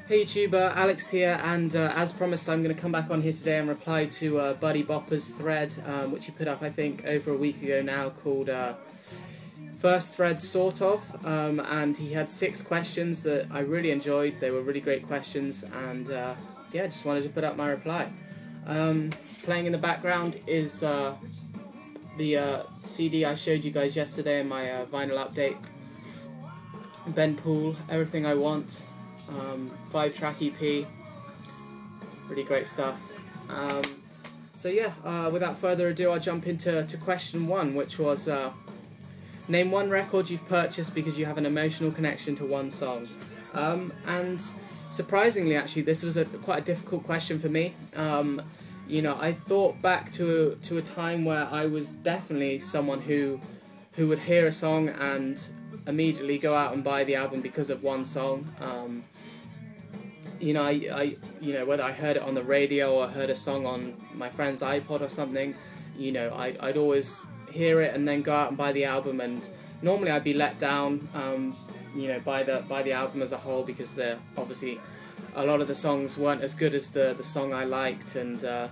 Hey YouTube, Alex here, and as promised I'm going to come back on here today and reply to Buddy Bopper's thread, which he put up I think over a week ago now, called First Thread Sort Of, and he had 6 questions that I really enjoyed. They were really great questions, and yeah, just wanted to put up my reply. Playing in the background is the CD I showed you guys yesterday in my vinyl update. Ben Poole, Everything I Want. 5-track EP, really great stuff. So yeah, without further ado, I'll jump into question 1, which was name one record you've purchased because you have an emotional connection to one song. And surprisingly, actually, this was quite a difficult question for me. You know, I thought back to a time where I was definitely someone who would hear a song and immediately go out and buy the album because of one song. You know, you know, whether I heard it on the radio or I heard a song on my friend's iPod or something, you know, I'd always hear it and then go out and buy the album, and normally I'd be let down, you know, by the album as a whole, because obviously a lot of the songs weren't as good as the song I liked, and that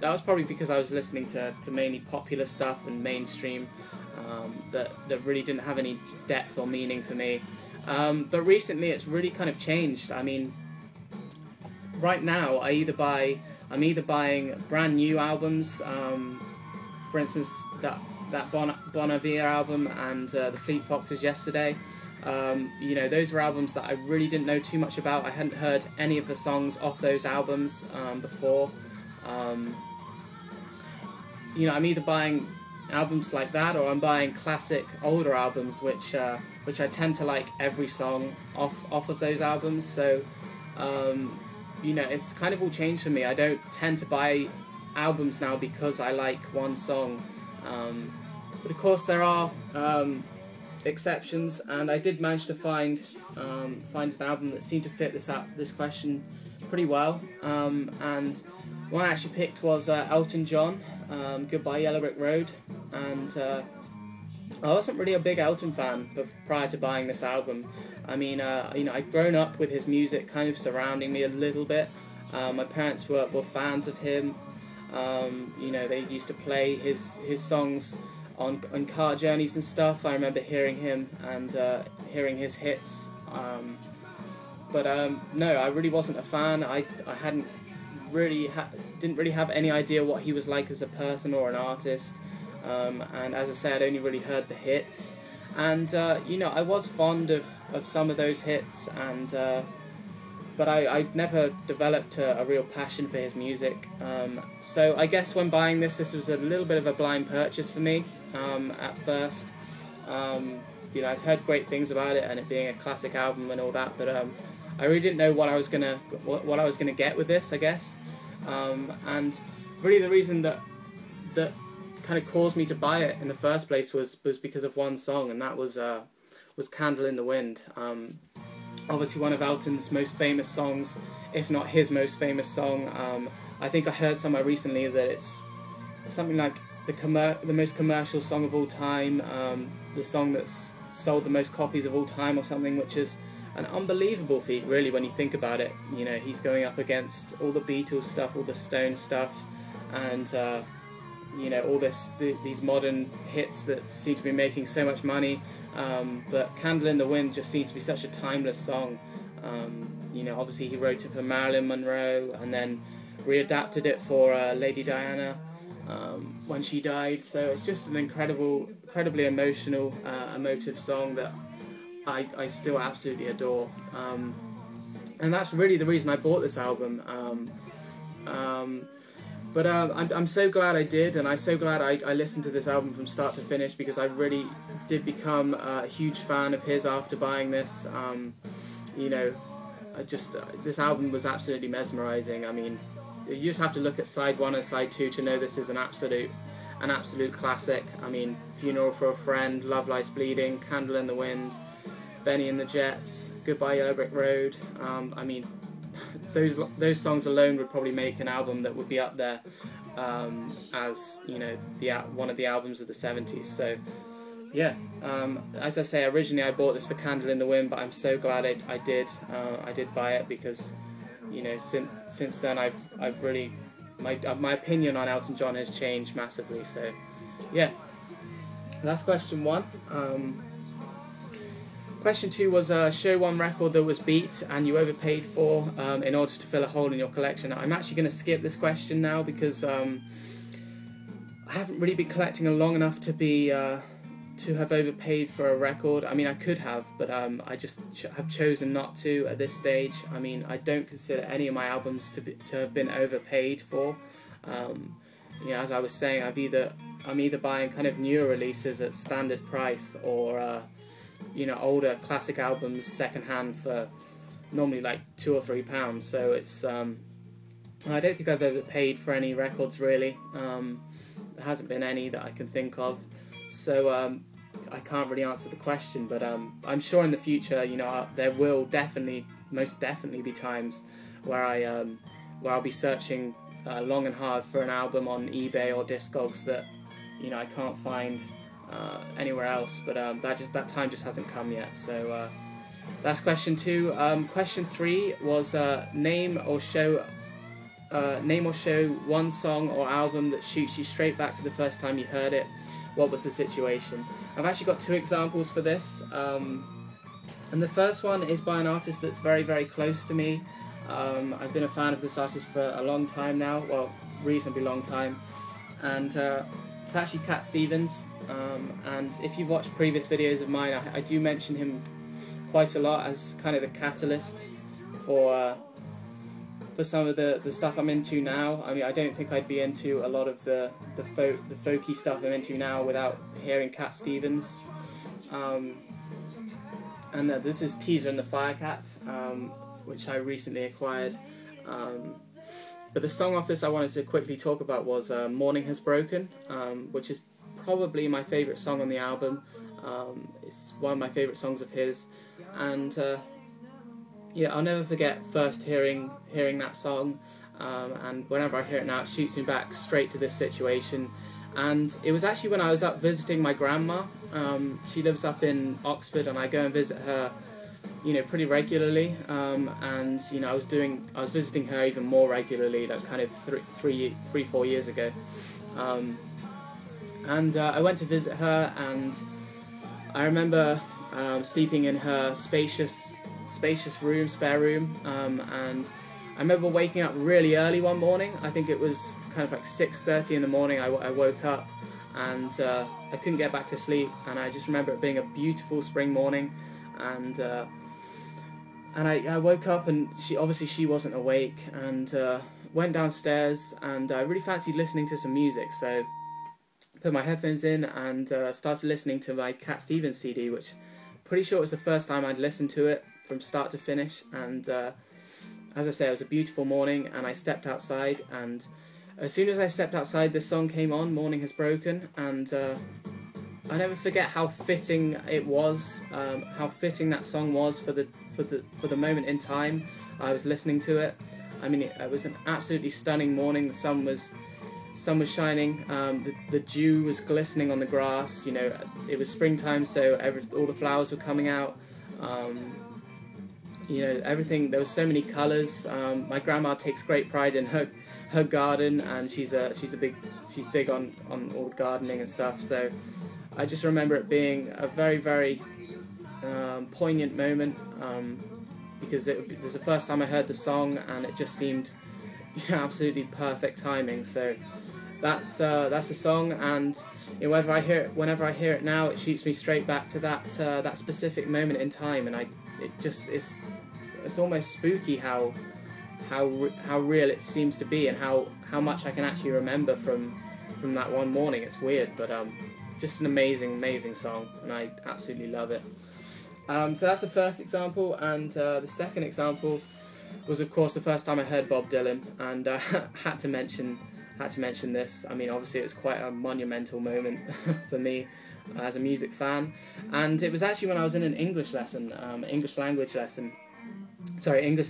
was probably because I was listening to mainly popular stuff and mainstream. That really didn't have any depth or meaning for me. But recently it's really kind of changed. I mean, right now I'm either buying brand new albums, for instance that Bon Iver album and the Fleet Foxes Yesterday. You know, those were albums that I really didn't know too much about. I hadn't heard any of the songs off those albums before. You know, I'm either buying albums like that, or I'm buying classic older albums which I tend to like every song off of those albums. So you know, it's kind of all changed for me. I don't tend to buy albums now because I like one song, but of course there are exceptions, and I did manage to find an album that seemed to fit this question pretty well, and one I actually picked was Elton John, Goodbye Yellow Brick Road. And I wasn't really a big Elton fan prior to buying this album. I mean, you know, I'd grown up with his music kind of surrounding me a little bit. My parents were fans of him. You know, they used to play his songs on car journeys and stuff. I remember hearing him and hearing his hits. But no, I really wasn't a fan. I didn't really have any idea what he was like as a person or an artist. And as I said, I'd only really heard the hits, and you know, I was fond of some of those hits, and but I never developed a real passion for his music. So I guess when buying this was a little bit of a blind purchase for me at first. You know, I'd heard great things about it and it being a classic album and all that, but I really didn't know what I was gonna get with this, I guess. And really the reason that kind of caused me to buy it in the first place was because of one song, and that was Candle in the Wind. Obviously one of Elton's most famous songs, if not his most famous song. I think I heard somewhere recently that it's something like the most commercial song of all time, the song that's sold the most copies of all time or something, which is an unbelievable feat really when you think about it. You know, he's going up against all the Beatles stuff, all the Stone stuff, and you know, all these modern hits that seem to be making so much money, but Candle in the Wind just seems to be such a timeless song. You know, obviously he wrote it for Marilyn Monroe and then readapted it for Lady Diana when she died, so it's just an incredibly emotive song that I still absolutely adore, and that's really the reason I bought this album. But I'm so glad I did, and I'm so glad I listened to this album from start to finish, because I really did become a huge fan of his after buying this. You know, this album was absolutely mesmerizing. I mean, you just have to look at side 1 and side 2 to know this is an absolute classic. I mean, Funeral for a Friend, Love Lies Bleeding, Candle in the Wind, Benny and the Jets, Goodbye Yellow Brick Road. I mean, those songs alone would probably make an album that would be up there as one of the albums of the 70s. So yeah, as I say, originally I bought this for Candle in the Wind, but I'm so glad I did buy it, because since then I've really my opinion on Elton John has changed massively. So yeah, that's question 1. Question 2 was show one record that was beat and you overpaid for in order to fill a hole in your collection. I'm actually going to skip this question now, because I haven't really been collecting long enough to have overpaid for a record. I mean, I could have, but I just have chosen not to at this stage. I mean, I don't consider any of my albums to have been overpaid for. As I was saying, I'm either buying kind of newer releases at standard price, or older classic albums secondhand for normally like £2 or £3. So it's I don't think I've overpaid for any records really. There hasn't been any that I can think of. So I can't really answer the question, but I'm sure in the future, there will most definitely be times where I'll be searching long and hard for an album on eBay or Discogs that I can't find anywhere else. But that time just hasn't come yet. So that's question 2. Question 3 was name or show one song or album that shoots you straight back to the first time you heard it. What was the situation? I've actually got 2 examples for this, and the first one is by an artist that's very, very close to me. I've been a fan of this artist for a long time now, well, reasonably long time, and it's actually Cat Stevens. And if you've watched previous videos of mine, I do mention him quite a lot as kind of the catalyst for some of the stuff I'm into now. I mean, I don't think I'd be into a lot of the folky stuff I'm into now without hearing Cat Stevens. And this is Teaser and the Firecat, which I recently acquired. But the song off this I wanted to quickly talk about was Morning Has Broken, which is probably my favourite song on the album. It's one of my favourite songs of his, and yeah, I'll never forget first hearing that song, and whenever I hear it now, it shoots me back straight to this situation. And it was actually when I was up visiting my grandma. She lives up in Oxford, and I go and visit her, pretty regularly. And I was visiting her even more regularly, like kind of 4 years ago. And I went to visit her, and I remember sleeping in her spacious spare room, and I remember waking up really early one morning. I think it was kind of like 6:30 in the morning. I woke up, and I couldn't get back to sleep, and I just remember it being a beautiful spring morning, and I woke up, and she wasn't awake, and went downstairs, and I really fancied listening to some music, so put my headphones in and started listening to my Cat Stevens CD, which pretty sure it was the first time I'd listened to it from start to finish. And as I say, it was a beautiful morning, and I stepped outside, and as soon as I stepped outside, this song came on, Morning Has Broken, and I never forget how fitting it was, how fitting that song was for the moment in time I was listening to it. I mean, it was an absolutely stunning morning. The sun was shining, the dew was glistening on the grass. It was springtime, so all the flowers were coming out. Everything, there were so many colours. My grandma takes great pride in her garden, and she's big on all the gardening and stuff. So I just remember it being a very, very poignant moment, because it was the first time I heard the song, and it just seemed absolutely perfect timing. So that's a song, and whenever I hear it now, it shoots me straight back to that specific moment in time, and it's almost spooky how real it seems to be, and how much I can actually remember from that one morning. It's weird, but just an amazing song, and I absolutely love it. So that's the first example, and the second example was, of course, the first time I heard Bob Dylan, and had to mention this. I mean, obviously it was quite a monumental moment for me as a music fan, and it was actually when I was in an English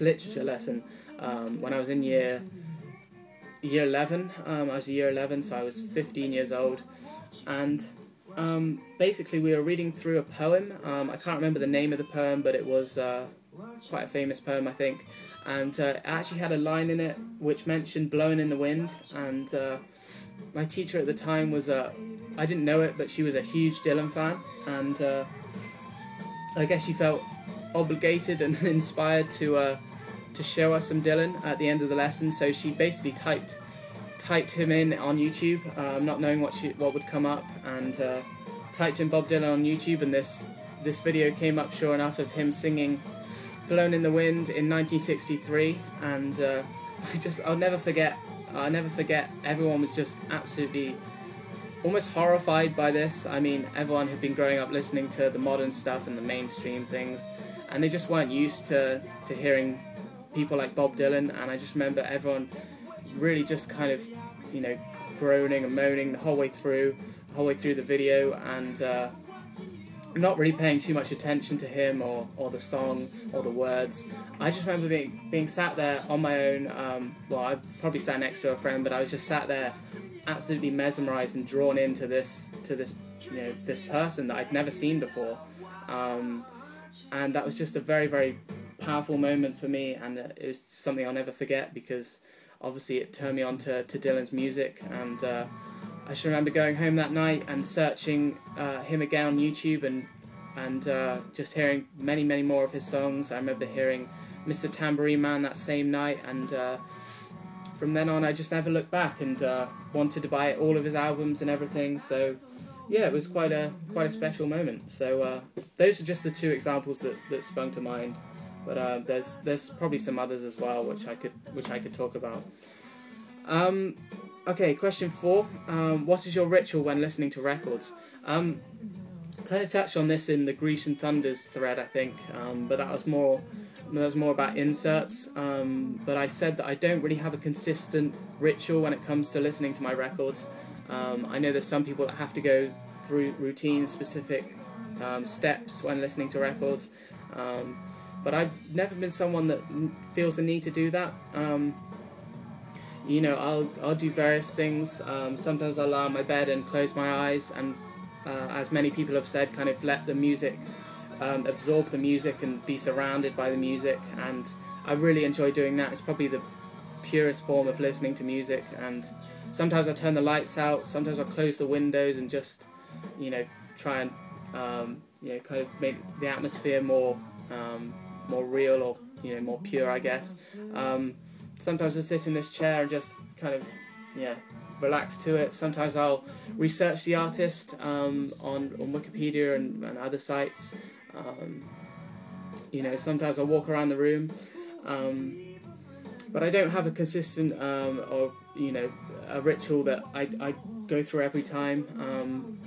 literature lesson, when I was in year year 11. I was year 11, so I was 15 years old, and basically we were reading through a poem. I can't remember the name of the poem, but it was quite a famous poem, I think, and it actually had a line in it which mentioned blowing in the wind, and my teacher at the time was, I didn't know it, but she was a huge Dylan fan, and I guess she felt obligated and inspired to show us some Dylan at the end of the lesson. So she basically typed him in on YouTube, not knowing what would come up, and typed in Bob Dylan on YouTube, and this video came up, sure enough, of him singing "Blown in the Wind" in 1963, and I'll never forget. Everyone was just absolutely, almost horrified by this. I mean, everyone had been growing up listening to the modern stuff and the mainstream things, and they just weren't used to hearing people like Bob Dylan. And I just remember everyone really just kind of, you know, groaning and moaning the whole way through the video, and not really paying too much attention to him or the song or the words. I just remember being sat there on my own. Well, I probably sat next to a friend, but I was just sat there, absolutely mesmerised and drawn into this you know, this person that I'd never seen before, and that was just a very, very powerful moment for me, and it was something I'll never forget, because obviously it turned me on to Dylan's music. And I just remember going home that night and searching him again on YouTube, and just hearing many, many more of his songs. I remember hearing Mr. Tambourine Man that same night, and from then on I just never looked back, and wanted to buy all of his albums and everything. So yeah, it was quite a special moment. So those are just the two examples that sprung to mind, but there's probably some others as well which I could talk about. Okay, question 4. What is your ritual when listening to records? Kind of touched on this in the Grecian Thunders thread, I think, but that was more about inserts. But I said that I don't really have a consistent ritual when it comes to listening to my records. I know there's some people that have to go through routine, specific steps when listening to records, but I've never been someone that feels the need to do that. You know, I'll do various things. Sometimes I'll lie on my bed and close my eyes, and as many people have said, kind of let the music absorb the music and be surrounded by the music, and I really enjoy doing that. It's probably the purest form of listening to music. And sometimes I'll turn the lights out, sometimes I'll close the windows and just, you know, try and you know, kind of make the atmosphere more real, or, you know, more pure, I guess. Sometimes I'll sit in this chair and just kind of, yeah, relax to it. Sometimes I'll research the artist on Wikipedia and other sites. You know, sometimes I'll walk around the room, but I don't have a consistent or, you know, a ritual that I go through every time.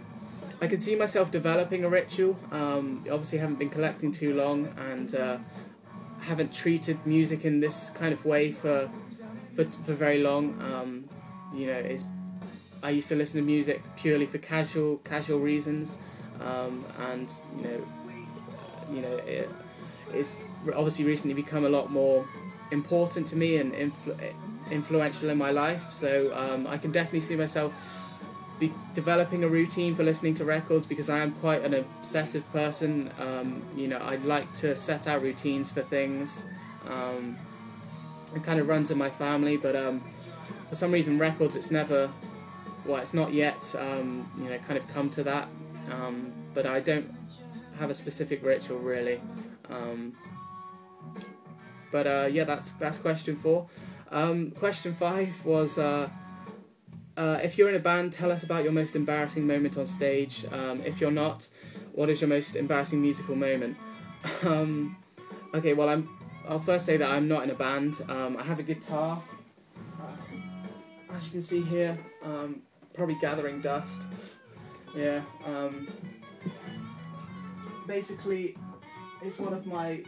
I can see myself developing a ritual. Obviously, I haven't been collecting too long, and haven't treated music in this kind of way for very long. You know, I used to listen to music purely for casual reasons, and you know, it's obviously recently become a lot more important to me and influential in my life. So I can definitely see myself developing a routine for listening to records, because I am quite an obsessive person. You know, I like to set out routines for things. It kind of runs in my family, but for some reason records, it's not yet you know, kind of come to that. But I don't have a specific ritual really. Yeah, that's question 4. Question 5 was, if you're in a band, tell us about your most embarrassing moment on stage. If you're not, what is your most embarrassing musical moment? Okay, well, I'll first say that I'm not in a band. I have a guitar, as you can see here, probably gathering dust. Yeah. Basically, it's one of my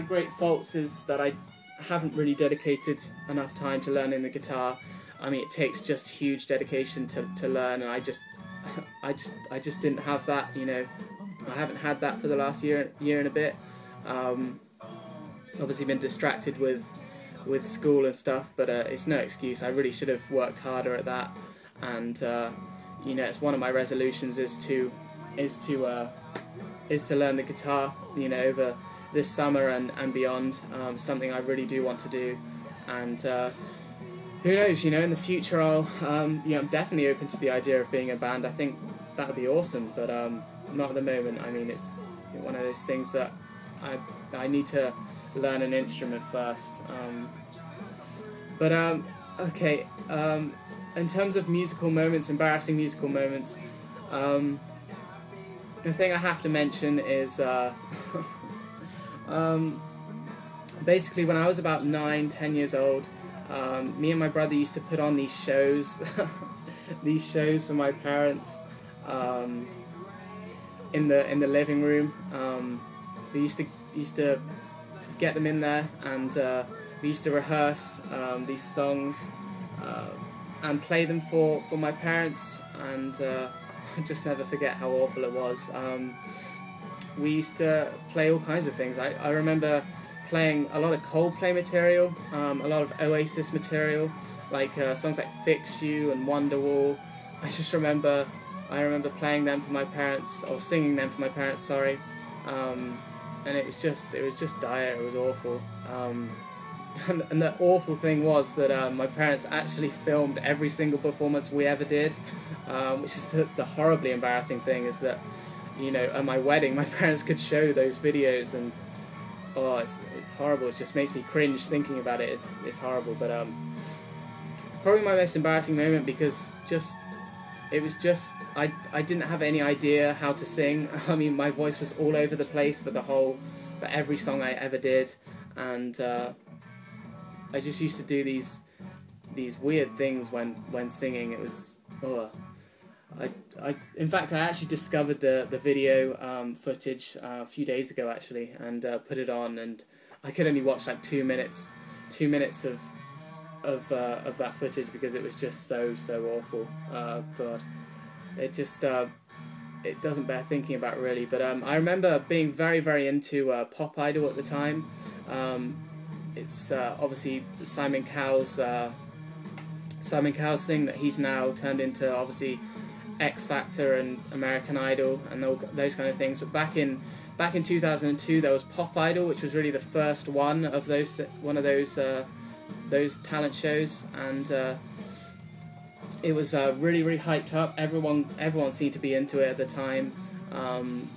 great faults is that I haven't really dedicated enough time to learning the guitar. I mean, it takes just huge dedication to learn, and I just didn't have that. You know, I haven't had that for the last year and a bit. Obviously, been distracted with with school and stuff, but it's no excuse. I really should have worked harder at that, and you know, it's one of my resolutions is to learn the guitar, you know, over this summer and beyond. Something I really do want to do, and who knows, you know, in the future I'll you know, I'm definitely open to the idea of being a band. I think that would be awesome, but not at the moment. I mean, it's one of those things that I need to learn an instrument first. Okay, in terms of musical moments, embarrassing musical moments, the thing I have to mention is basically when I was about 9-10 years old, me and my brother used to put on these shows these shows for my parents in the living room. We used to get them in there, and we used to rehearse these songs and play them for my parents, and I just never forget how awful it was. We used to play all kinds of things. I remember playing a lot of Coldplay material, a lot of Oasis material, like songs like Fix You and Wonderwall. I remember playing them for my parents, or singing them for my parents, sorry. And it was just dire. It was awful. And the awful thing was that my parents actually filmed every single performance we ever did, which is the horribly embarrassing thing, is that, you know, at my wedding my parents could show those videos, and oh, it's horrible. It just makes me cringe thinking about it. It's horrible. But probably my most embarrassing moment, because it was just I didn't have any idea how to sing. I mean, my voice was all over the place for every song I ever did, and I just used to do these weird things when singing. It was in fact I actually discovered the video footage a few days ago actually, and put it on, and I could only watch like 2 minutes of that footage because it was just so awful. God, it just it doesn't bear thinking about really. But I remember being very into Pop Idol at the time. It's obviously Simon Cowell's thing that he's now turned into, obviously, X Factor and American Idol and all those kind of things. But back in 2002 there was Pop Idol, which was really the first one of those talent shows, and it was really hyped up. Everyone seemed to be into it at the time,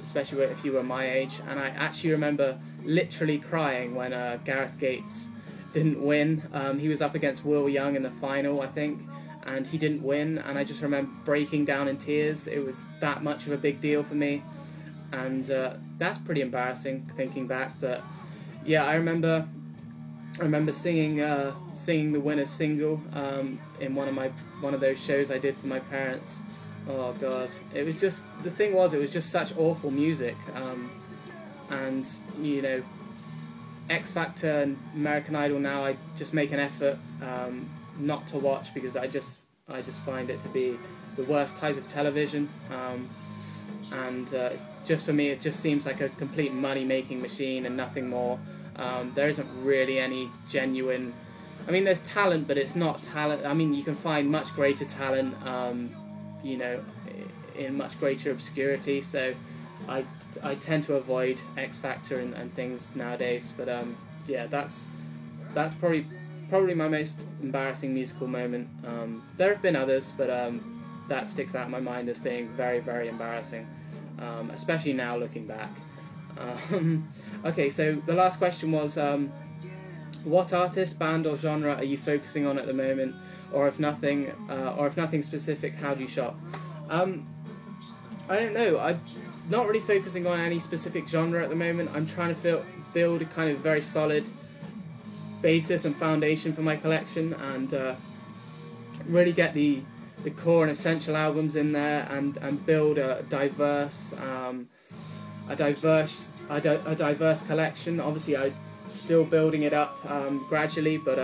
especially if you were my age. And I actually remember literally crying when Gareth Gates didn't win. He was up against Will Young in the final, I think, and he didn't win, and I just remember breaking down in tears. It was that much of a big deal for me, and that's pretty embarrassing thinking back. But yeah, I remember singing the winner's single in one of those shows I did for my parents. Oh God, it was just, the thing was, it was just such awful music, and you know, X Factor and American Idol now I just make an effort not to watch, because I just find it to be the worst type of television, and just for me it just seems like a complete money-making machine and nothing more. There isn't really any genuine, I mean, there's talent, but it's not talent. I mean, you can find much greater talent, you know, in much greater obscurity, so I tend to avoid X Factor and things nowadays. But yeah, that's probably my most embarrassing musical moment. There have been others, but that sticks out in my mind as being very embarrassing, especially now looking back. Okay, so the last question was, what artist, band or genre are you focusing on at the moment, or if nothing specific, how do you shop? I don't know, I'm not really focusing on any specific genre at the moment. I'm trying to build a kind of very solid basis and foundation for my collection, and really get the core and essential albums in there, and build a diverse collection. Obviously, I'm still building it up gradually, but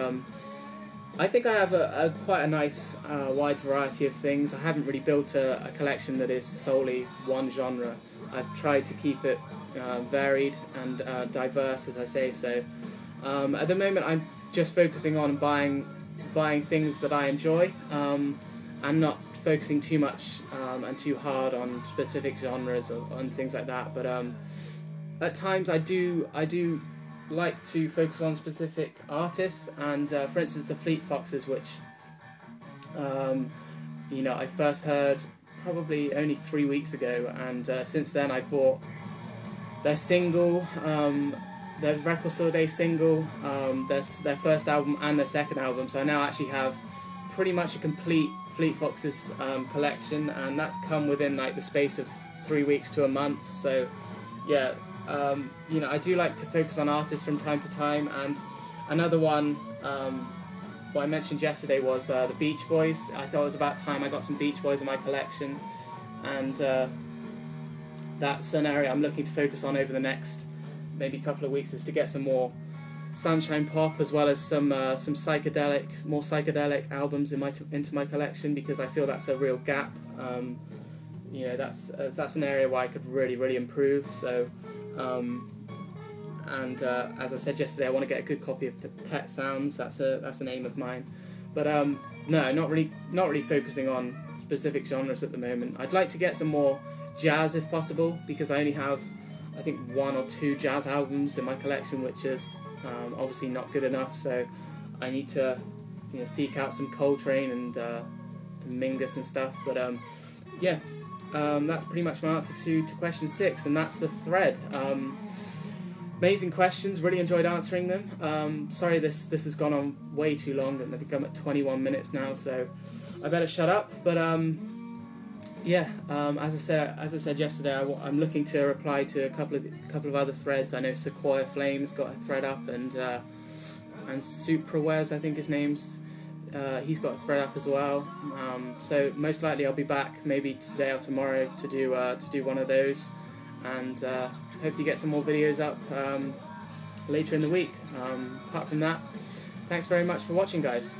I think I have quite a nice wide variety of things. I haven't really built a collection that is solely one genre. I've tried to keep it varied and diverse, as I say. So at the moment, just focusing on buying things that I enjoy, and not focusing too much and too hard on specific genres or on things like that. But at times I do like to focus on specific artists, and for instance the Fleet Foxes, which you know, I first heard probably only 3 weeks ago, and since then I bought their single, their Record Store Day single, their first album and their second album, so I now actually have pretty much a complete Fleet Foxes collection, and that's come within like the space of 3 weeks to a month. So yeah, you know, I do like to focus on artists from time to time. And another one, what I mentioned yesterday was the Beach Boys. I thought it was about time I got some Beach Boys in my collection, and that's an area I'm looking to focus on over the next maybe couple of weeks, is to get some more Sunshine Pop, as well as some more psychedelic albums into my collection, because I feel that's a real gap. You know, that's an area where I could really improve. So, as I said yesterday, I want to get a good copy of Pet Sounds. That's an aim of mine. But no, not really focusing on specific genres at the moment. I'd like to get some more jazz if possible, because I only have, I think, 1 or 2 jazz albums in my collection, which is obviously not good enough. So I need to, you know, seek out some Coltrane and Mingus and stuff. But yeah, that's pretty much my answer to question 6, and that's the thread. Amazing questions, really enjoyed answering them. Sorry this has gone on way too long, and I think I'm at 21 minutes now, so I better shut up. But yeah, as I said yesterday, I'm looking to reply to a couple of other threads. I know Sequoia Flames got a thread up, and Suprawez, I think his name's, he's got a thread up as well. So most likely I'll be back maybe today or tomorrow to do one of those, and hopefully get some more videos up later in the week. Apart from that, thanks very much for watching, guys.